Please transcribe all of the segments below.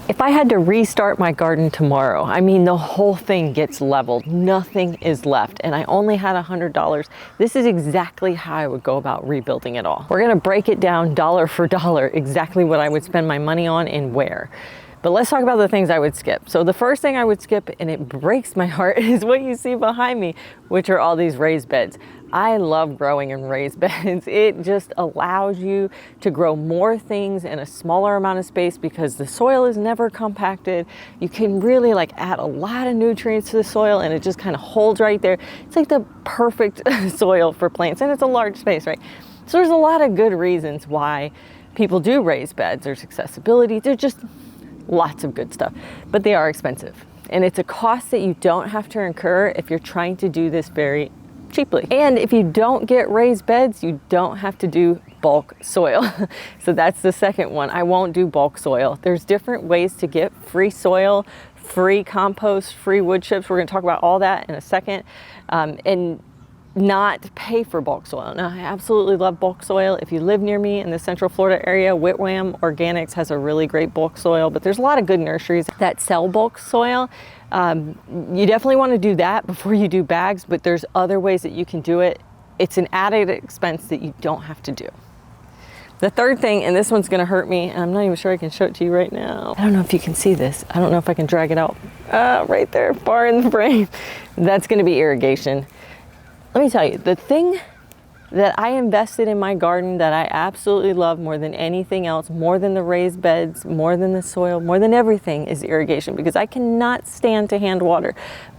If I had to restart my garden tomorrow, I mean, the whole thing gets leveled, nothing is left, and I only had $100, this is exactly how I would go about rebuilding it all. We're gonna break it down dollar for dollar, exactly what I would spend my money on and where. But let's talk about the things I would skip. So the first thing I would skip, and it breaks my heart, is what you see behind me, which are all these raised beds. I love growing in raised beds. It just allows you to grow more things in a smaller amount of space because the soil is never compacted. You can really like add a lot of nutrients to the soil and it just kind of holds right there. It's like the perfect soil for plants, and it's a large space, right? So there's a lot of good reasons why people do raised beds. There's accessibility, there's just lots of good stuff, but they are expensive. And it's a cost that you don't have to incur if you're trying to do this very cheaply. And if you don't get raised beds, you don't have to do bulk soil. So that's the second one. I won't do bulk soil. There's different ways to get free soil, free compost, free wood chips. We're going to talk about all that in a second. And not pay for bulk soil. Now, I absolutely love bulk soil. If you live near me in the Central Florida area, Whitwam Organics has a really great bulk soil, but there's a lot of good nurseries that sell bulk soil. You definitely want to do that before you do bags, but there's other ways that you can do it. It's an added expense that you don't have to do. The third thing, and this one's going to hurt me, and I'm not even sure I can show it to you right now. I don't know if you can see this. I don't know if I can drag it out right there, far in the frame. That's going to be irrigation. Let me tell you, the thing that I invested in my garden that I absolutely love more than anything else, more than the raised beds, more than the soil, more than everything, is irrigation, because I cannot stand to hand water.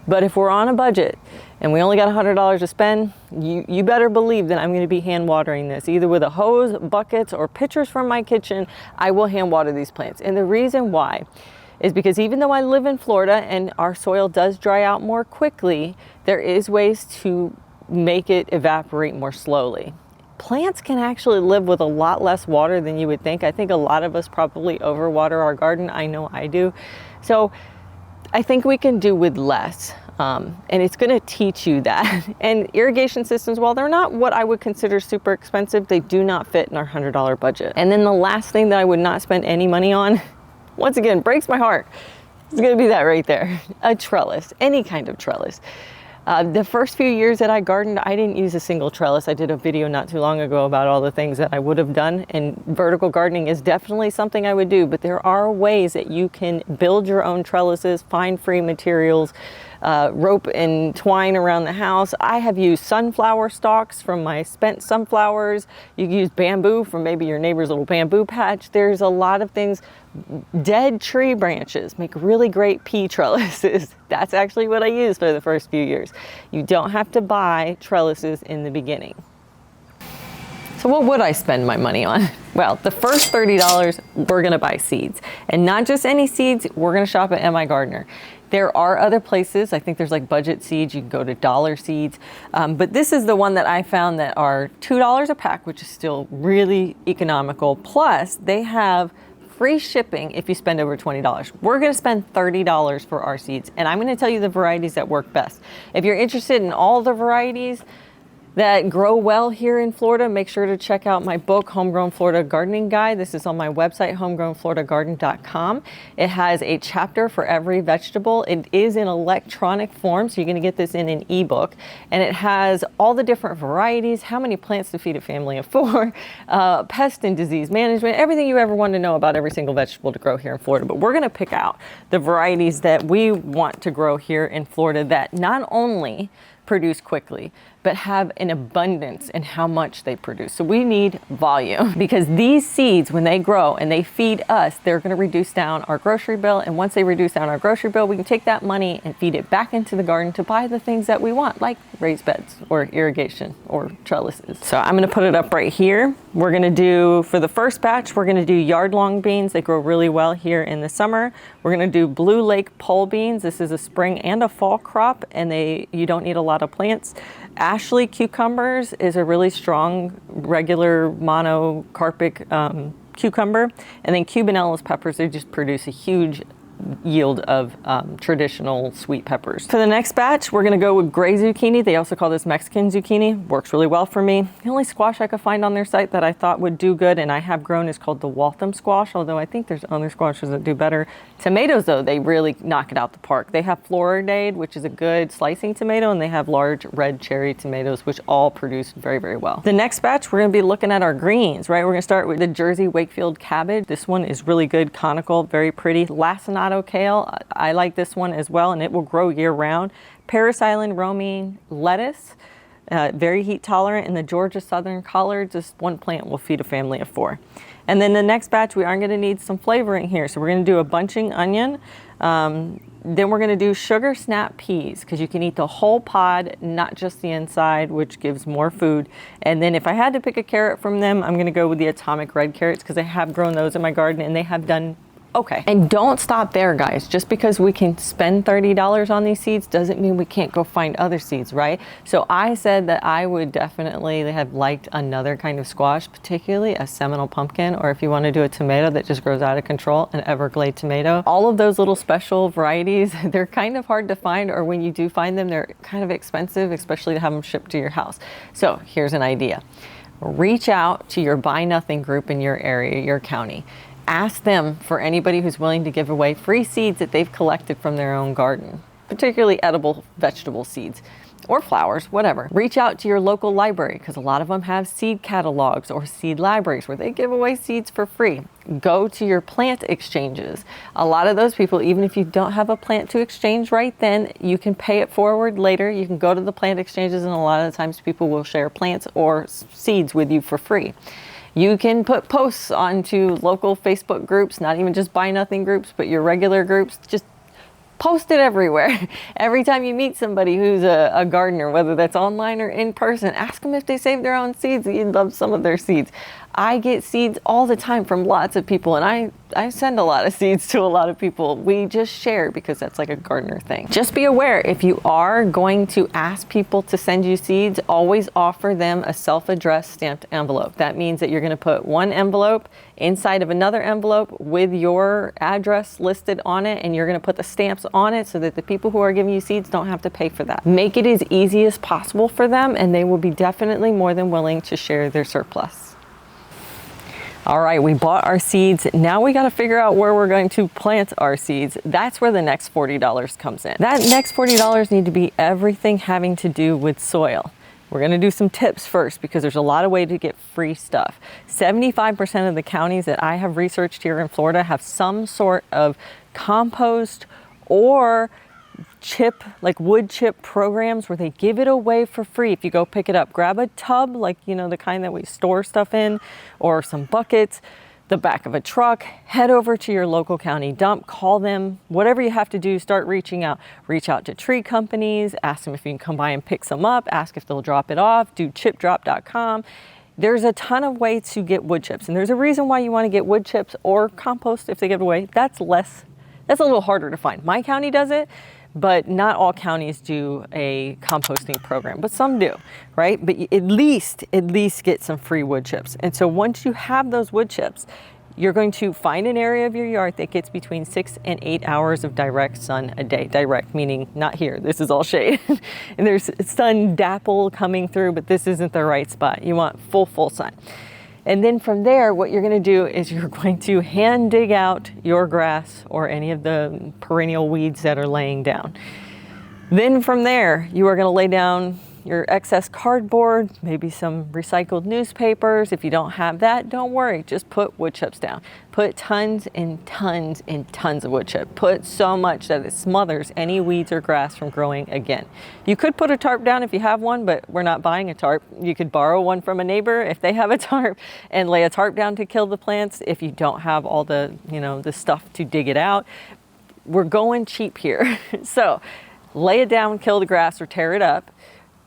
But if we're on a budget and we only got $100 to spend, you better believe that I'm going to be hand watering this, either with a hose, buckets, or pitchers from my kitchen. I will hand water these plants. And the reason why is because even though I live in Florida and our soil does dry out more quickly, there is ways to make it evaporate more slowly. Plants can actually live with a lot less water than you would think. I think a lot of us probably overwater our garden. I know I do. So I think we can do with less. And it's going to teach you that. And irrigation systems, while they're not what I would consider super expensive, they do not fit in our $100 budget. And then the last thing that I would not spend any money on, once again, breaks my heart. It's going to be that right there. A trellis, any kind of trellis. The first few years that I gardened, I didn't use a single trellis. I did a video not too long ago about all the things that I would have done, and vertical gardening is definitely something I would do, but there are ways that you can build your own trellises, find free materials, rope and twine around the house. I have used sunflower stalks from my spent sunflowers. You can use bamboo from maybe your neighbor's little bamboo patch. There's a lot of things. Dead tree branches make really great pea trellises. That's actually what I used for the first few years. You don't have to buy trellises in the beginning. So what would I spend my money on? Well, the first $30, we're gonna buy seeds. And not just any seeds, we're gonna shop at MI Gardener. There are other places, I think there's like budget seeds, you can go to Dollar Seeds, but this is the one that I found that are $2 a pack, which is still really economical. Plus, they have free shipping if you spend over $20. We're gonna spend $30 for our seeds, and I'm gonna tell you the varieties that work best. If you're interested in all the varieties that grow well here in Florida, make sure to check out my book, Homegrown Florida Gardening Guide. This is on my website, homegrownfloridagarden.com. It has a chapter for every vegetable. It is in electronic form, so you're gonna get this in an ebook. And it has all the different varieties, how many plants to feed a family of 4, pest and disease management, everything you ever want to know about every single vegetable to grow here in Florida. But we're gonna pick out the varieties that we want to grow here in Florida that not only produce quickly, but have an abundance in how much they produce. So we need volume, because these seeds, when they grow and they feed us, they're gonna reduce down our grocery bill. And once they reduce down our grocery bill, we can take that money and feed it back into the garden to buy the things that we want, like raised beds or irrigation or trellises. So I'm gonna put it up right here. We're gonna do, for the first batch, we're gonna do yard-long beans. They grow really well here in the summer. We're gonna do Blue Lake pole beans. This is a spring and a fall crop, and you don't need a lot of plants. Ashley cucumbers is a really strong, regular monocarpic cucumber. And then Cubanellas peppers, they just produce a huge yield of traditional sweet peppers. For the next batch, we're gonna go with gray zucchini. They also call this Mexican zucchini. Works really well for me. The only squash I could find on their site that I thought would do good and I have grown is called the Waltham squash, although I think there's other squashes that do better. Tomatoes though, they really knock it out the park. They have Florida, which is a good slicing tomato, and they have large red cherry tomatoes, which all produce very, very well. The next batch, we're gonna be looking at our greens, right? We're gonna start with the Jersey Wakefield cabbage. This one is really good, conical, very pretty. Lacinato kale, I like this one as well, and it will grow year round. Paris Island romaine lettuce, very heat tolerant, and the Georgia Southern collards, this one plant will feed a family of 4. And then the next batch, we are going to need some flavoring here. So we're going to do a bunching onion. Then we're going to do sugar snap peas, because you can eat the whole pod, not just the inside, which gives more food. And then if I had to pick a carrot from them, I'm going to go with the atomic red carrots, because I have grown those in my garden and they have done okay. And don't stop there, guys. Just because we can spend $30 on these seeds doesn't mean we can't go find other seeds, right? So I said that I would definitely have liked another kind of squash, particularly a Seminole pumpkin, or if you want to do a tomato that just grows out of control, an Everglade tomato. All of those little special varieties, they're kind of hard to find, or when you do find them, they're kind of expensive, especially to have them shipped to your house. So here's an idea. Reach out to your Buy Nothing group in your area, your county. Ask them for anybody who's willing to give away free seeds that they've collected from their own garden, particularly edible vegetable seeds or flowers, whatever. Reach out to your local library, because a lot of them have seed catalogs or seed libraries where they give away seeds for free. Go to your plant exchanges. A lot of those people, even if you don't have a plant to exchange right then, you can pay it forward later. You can go to the plant exchanges, and a lot of the times people will share plants or seeds with you for free. You can put posts onto local Facebook groups, not even just Buy Nothing groups, but your regular groups. Just post it everywhere. Every time you meet somebody who's a gardener, whether that's online or in person, ask them if they save their own seeds. You'd love some of their seeds. I get seeds all the time from lots of people, and I send a lot of seeds to a lot of people. We just share because that's like a gardener thing. Just be aware, if you are going to ask people to send you seeds, always offer them a self-addressed stamped envelope. That means that you're going to put one envelope inside of another envelope with your address listed on it, and you're going to put the stamps on it so that the people who are giving you seeds don't have to pay for that. Make it as easy as possible for them, and they will be definitely more than willing to share their surplus. All right, we bought our seeds. Now we got to figure out where we're going to plant our seeds. That's where the next $40 comes in. That next $40 need to be everything having to do with soil. We're going to do some tips first, because there's a lot of ways to get free stuff. 75% of the counties that I have researched here in Florida have some sort of compost or chip, like wood chip programs where they give it away for free. If you go pick it up, grab a tub, like, you know, the kind that we store stuff in, or some buckets, the back of a truck, head over to your local county dump, call them, whatever you have to do, start reaching out. Reach out to tree companies, ask them if you can come by and pick some up, ask if they'll drop it off, do chipdrop.com. There's a ton of ways to get wood chips, and there's a reason why you want to get wood chips or compost if they give it away. That's a little harder to find. My county does it, but not all counties do a composting program, but some do, right? But at least get some free wood chips. And so once you have those wood chips, you're going to find an area of your yard that gets between 6 and 8 hours of direct sun a day. Direct meaning not here, this is all shade. And there's sun dapple coming through, but this isn't the right spot. You want full sun. And then from there, what you're going to do is you're going to hand dig out your grass or any of the perennial weeds that are laying down. Then from there, you are going to lay down your excess cardboard, maybe some recycled newspapers. If you don't have that, don't worry, just put wood chips down. Put tons and tons and tons of wood chip. Put so much that it smothers any weeds or grass from growing again. You could put a tarp down if you have one, but we're not buying a tarp. You could borrow one from a neighbor if they have a tarp and lay a tarp down to kill the plants if you don't have all the, the stuff to dig it out. We're going cheap here. So lay it down, kill the grass or tear it up.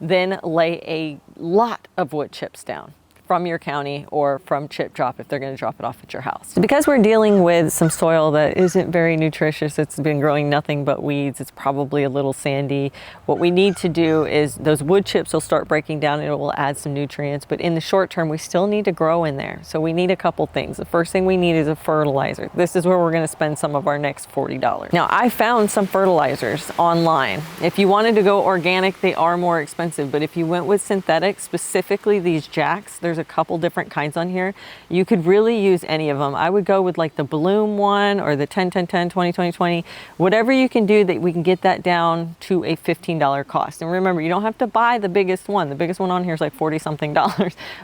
Then lay a lot of wood chips down. from your county or from Chip Drop if they're going to drop it off at your house. Because we're dealing with some soil that isn't very nutritious, it's been growing nothing but weeds, it's probably a little sandy, what we need to do is those wood chips will start breaking down and it will add some nutrients, but in the short term we still need to grow in there. So we need a couple things. The first thing we need is a fertilizer. This is where we're going to spend some of our next $40. Now I found some fertilizers online. If you wanted to go organic, they are more expensive, but if you went with synthetic, specifically these Jacks, there's a couple different kinds on here. You could really use any of them. I would go with like the Bloom one or the 10-10-10, 20-20-20, whatever you can do that we can get that down to a $15 cost. And remember, you don't have to buy the biggest one. The biggest one on here is like $40-something.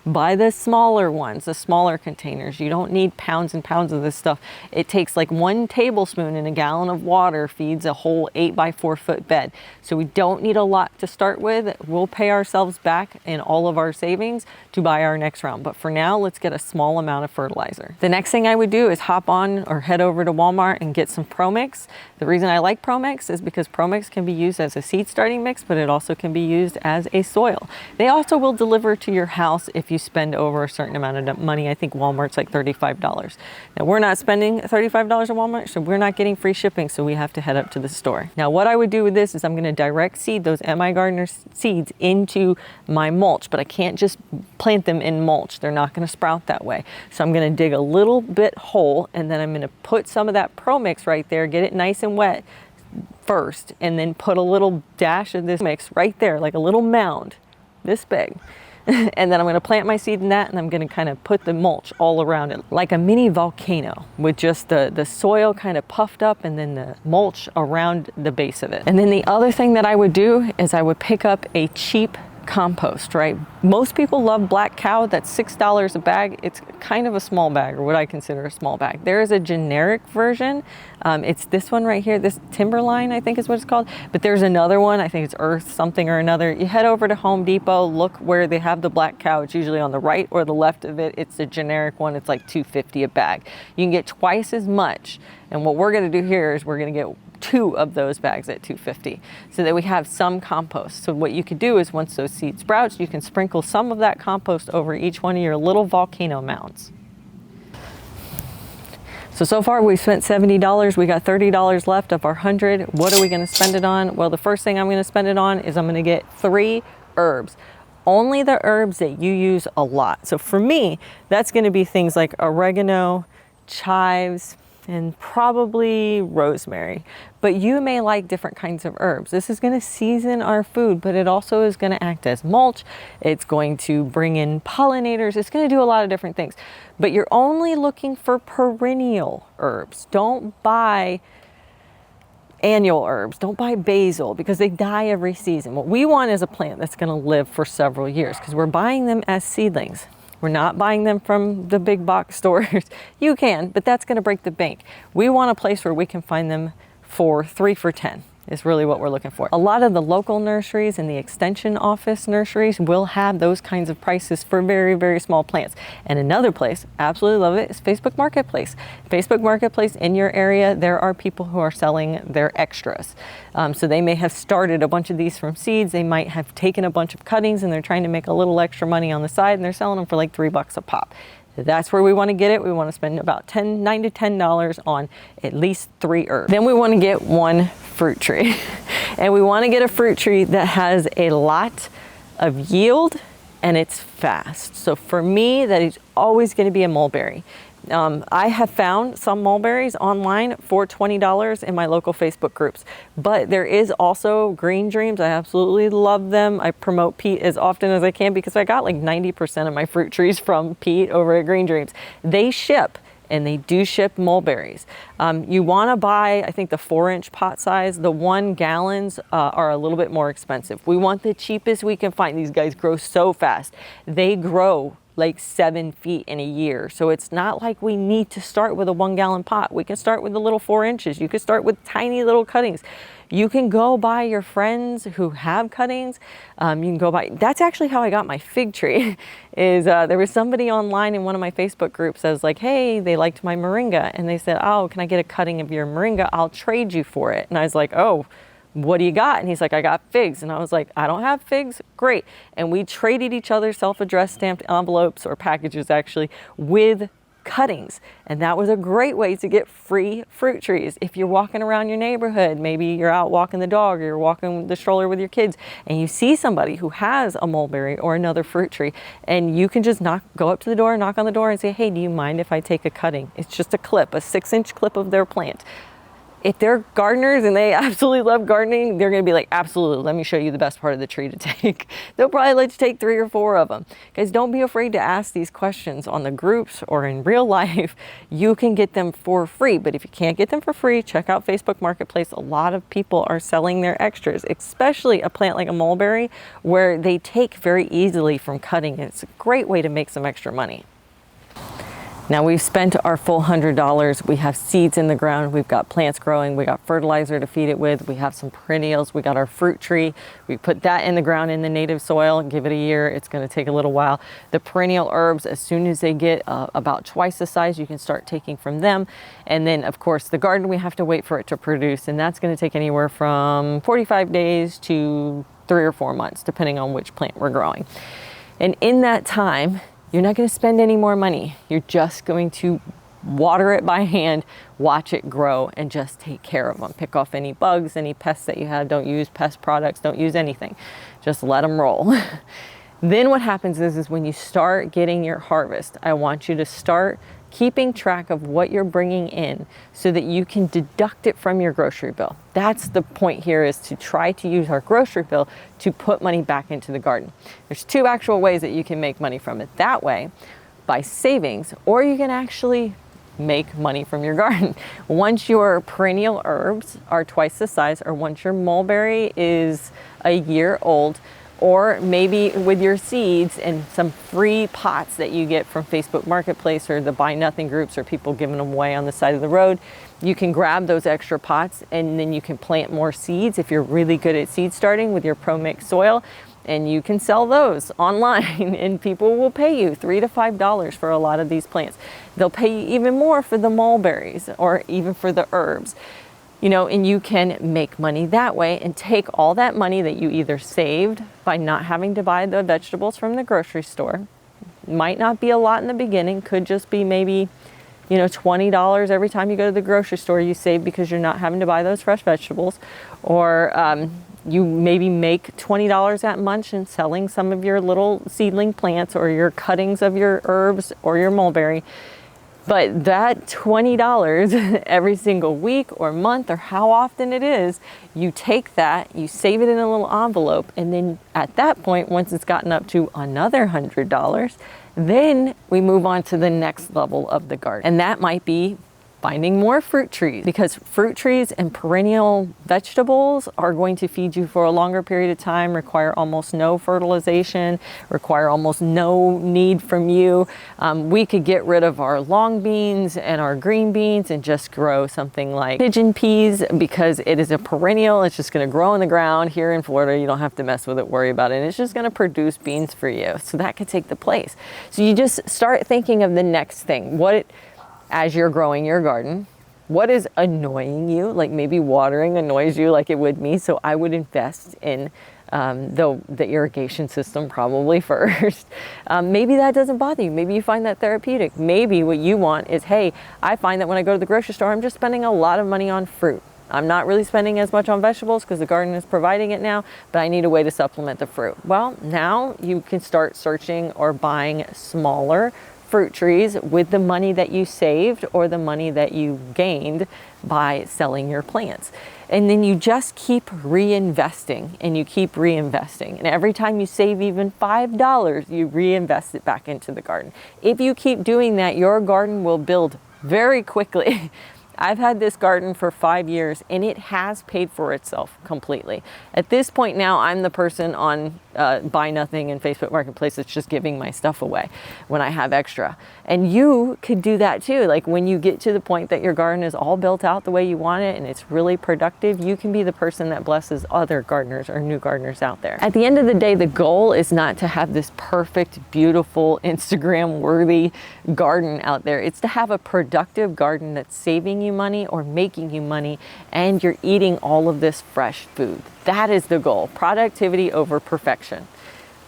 Buy the smaller ones, the smaller containers. You don't need pounds and pounds of this stuff. It takes like 1 tablespoon in a gallon of water feeds a whole 8x4 foot bed. So we don't need a lot to start with. We'll pay ourselves back in all of our savings to buy our next round. But for now, let's get a small amount of fertilizer. The next thing I would do is hop on or head over to Walmart and get some Pro Mix. The reason I like Pro Mix is because Pro Mix can be used as a seed starting mix, but it also can be used as a soil. They also will deliver to your house if you spend over a certain amount of money. I think Walmart's like $35. Now we're not spending $35 at Walmart, so we're not getting free shipping, so we have to head up to the store. Now what I would do with this is I'm going to direct seed those MI Gardener seeds into my mulch, but I can't just plant them in mulch. They're not going to sprout that way. So I'm going to dig a little bit hole, and then I'm going to put some of that Pro Mix right there, get it nice and wet first, and then put a little dash of this mix right there, like a little mound this big. And then I'm going to plant my seed in that, and I'm going to kind of put the mulch all around it like a mini volcano with just the soil kind of puffed up and then the mulch around the base of it. And then the other thing that I would do is I would pick up a cheap compost, right? Most people love Black Cow. That's $6 a bag. It's kind of a small bag, or what I consider a small bag. There is a generic version. It's this one right here, this Timberline, I think is what it's called. But there's another one, I think it's Earth something or another. You head over to Home Depot, look where they have the Black Cow. It's usually on the right or the left of it. It's a generic one. It's like $2.50 a bag. You can get twice as much. And what we're going to do here is we're going to get 2 of those bags at $2.50 so that we have some compost. So what you could do is once those seeds sprout, you can sprinkle some of that compost over each one of your little volcano mounds. So far we've spent $70. We got $30 left of our 100. What are we going to spend it on? Well, the first thing I'm going to spend it on is I'm going to get 3 herbs. Only the herbs that you use a lot. So for me, that's going to be things like oregano, chives, and probably rosemary. But you may like different kinds of herbs. This is going to season our food, but it also is going to act as mulch. It's going to bring in pollinators. It's going to do a lot of different things. But you're only looking for perennial herbs. Don't buy annual herbs. Don't buy basil because they die every season. What we want is a plant that's going to live for several years because we're buying them as seedlings. We're not buying them from the big box stores. You can, but that's going to break the bank. We want a place where we can find them for 3 for $10 is really what we're looking for. A lot of the local nurseries and the extension office nurseries will have those kinds of prices for very, very small plants. And another place, absolutely love it, is Facebook Marketplace. Facebook Marketplace in your area, there are people who are selling their extras. So they may have started a bunch of these from seeds. They might have taken a bunch of cuttings and they're trying to make a little extra money on the side, and they're selling them for like $3 a pop. That's where we want to get it. We want to spend about $9 to $10 on at least 3 herbs. Then we want to get 1 fruit tree. And we want to get a fruit tree that has a lot of yield and it's fast. So for me, that is always going to be a mulberry. I have found some mulberries online for $20 in my local Facebook groups, but there is also Green Dreams. I absolutely love them. I promote peat as often as I can because I got like 90% of my fruit trees from peat over at Green Dreams. They ship, and they do ship mulberries. You want to buy, I think, the 4-inch pot size. The 1 gallons are a little bit more expensive. We want the cheapest we can find. These guys grow so fast. They grow like 7 feet in a year. So it's not like we need to start with a 1-gallon pot. We can start with the little 4 inches. You can start with tiny little cuttings. You can go buy your friends who have cuttings. You can go buy, that's actually how I got my fig tree, is there was somebody online in one of my Facebook groups that was like, hey, they liked my moringa. And they said, oh, can I get a cutting of your moringa? I'll trade you for it. And I was like, oh, what do you got? And he's like, I got figs. And I was like, I don't have figs. Great. And we traded each other self-addressed stamped envelopes, or packages actually, with cuttings. And that was a great way to get free fruit trees. If you're walking around your neighborhood, maybe you're out walking the dog, or you're walking the stroller with your kids, and you see somebody who has a mulberry or another fruit tree, and you can just go up to the door, knock on the door and say, hey, do you mind if I take a cutting? It's just a clip, a 6-inch clip of their plant. If they're gardeners and they absolutely love gardening, they're going to be like, absolutely, let me show you the best part of the tree to take. They'll probably let you take 3 or 4 of them. Guys, don't be afraid to ask these questions on the groups or in real life. You can get them for free, but if you can't get them for free, check out Facebook Marketplace. A lot of people are selling their extras, especially a plant like a mulberry, where they take very easily from cutting. It's a great way to make some extra money. Now we've spent our full $100. We have seeds in the ground. We've got plants growing. We got fertilizer to feed it with. We have some perennials. We got our fruit tree. We put that in the ground in the native soil and give it a year. It's going to take a little while. The perennial herbs, as soon as they get about twice the size, you can start taking from them. And then of course the garden, we have to wait for it to produce. And that's going to take anywhere from 45 days to 3 or 4 months, depending on which plant we're growing. And in that time, you're not going to spend any more money. You're just going to water it by hand, watch it grow, and just take care of them. Pick off any bugs, any pests that you have. Don't use pest products. Don't use anything. Just let them roll. Then what happens is when you start getting your harvest, I want you to start keeping track of what you're bringing in so that you can deduct it from your grocery bill. That's the point here, is to try to use our grocery bill to put money back into the garden. There's 2 actual ways that you can make money from it. That way, by savings, or you can actually make money from your garden. Once your perennial herbs are twice the size, or once your mulberry is a year old, or maybe with your seeds and some free pots that you get from Facebook Marketplace or the Buy Nothing groups, or people giving them away on the side of the road, you can grab those extra pots and then you can plant more seeds if you're really good at seed starting with your Pro Mix soil, and you can sell those online and people will pay you $3 to $5 for a lot of these plants. They'll pay you even more for the mulberries or even for the herbs. You know, and you can make money that way and take all that money that you either saved by not having to buy the vegetables from the grocery store. Might not be a lot in the beginning, could just be maybe, you know, $20 every time you go to the grocery store you save because you're not having to buy those fresh vegetables. Or you maybe make $20 at Mulch and selling some of your little seedling plants or your cuttings of your herbs or your mulberry. But that $20 every single week or month, or how often it is, you take that, you save it in a little envelope, and then at that point, once it's gotten up to another $100, then we move on to the next level of the garden. And that might be finding more fruit trees, because fruit trees and perennial vegetables are going to feed you for a longer period of time, require almost no fertilization, require almost no need from you. We could get rid of our long beans and our green beans and just grow something like pigeon peas, because it is a perennial. It's just going to grow in the ground here in Florida. You don't have to mess with it, worry about it. And it's just going to produce beans for you. So that could take the place. So you just start thinking of the next thing. As you're growing your garden, what is annoying you? Like maybe watering annoys you like it would me. So I would invest in the irrigation system probably first. Maybe that doesn't bother you. Maybe you find that therapeutic. Maybe what you want is, hey, I find that when I go to the grocery store, I'm just spending a lot of money on fruit. I'm not really spending as much on vegetables because the garden is providing it now, but I need a way to supplement the fruit. Well, now you can start searching or buying smaller fruit trees with the money that you saved or the money that you gained by selling your plants. And then you just keep reinvesting and you keep reinvesting. And every time you save even $5, you reinvest it back into the garden. If you keep doing that, your garden will build very quickly. I've had this garden for 5 years and it has paid for itself completely. At this point now, I'm the person on Buy Nothing and Facebook Marketplace that's just giving my stuff away when I have extra. And you could do that too. Like when you get to the point that your garden is all built out the way you want it and it's really productive, you can be the person that blesses other gardeners or new gardeners out there. At the end of the day, the goal is not to have this perfect, beautiful, Instagram-worthy garden out there. It's to have a productive garden that's saving you you money or making you money, and you're eating all of this fresh food. That is the goal, productivity over perfection.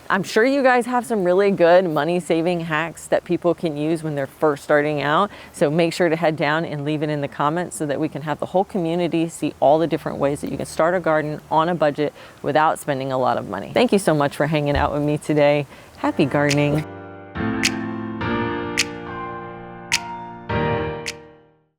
I'm sure you guys have some really good money-saving hacks that people can use when they're first starting out. So make sure to head down and leave it in the comments so that we can have the whole community see all the different ways that you can start a garden on a budget without spending a lot of money. Thank you so much for hanging out with me today. Happy gardening.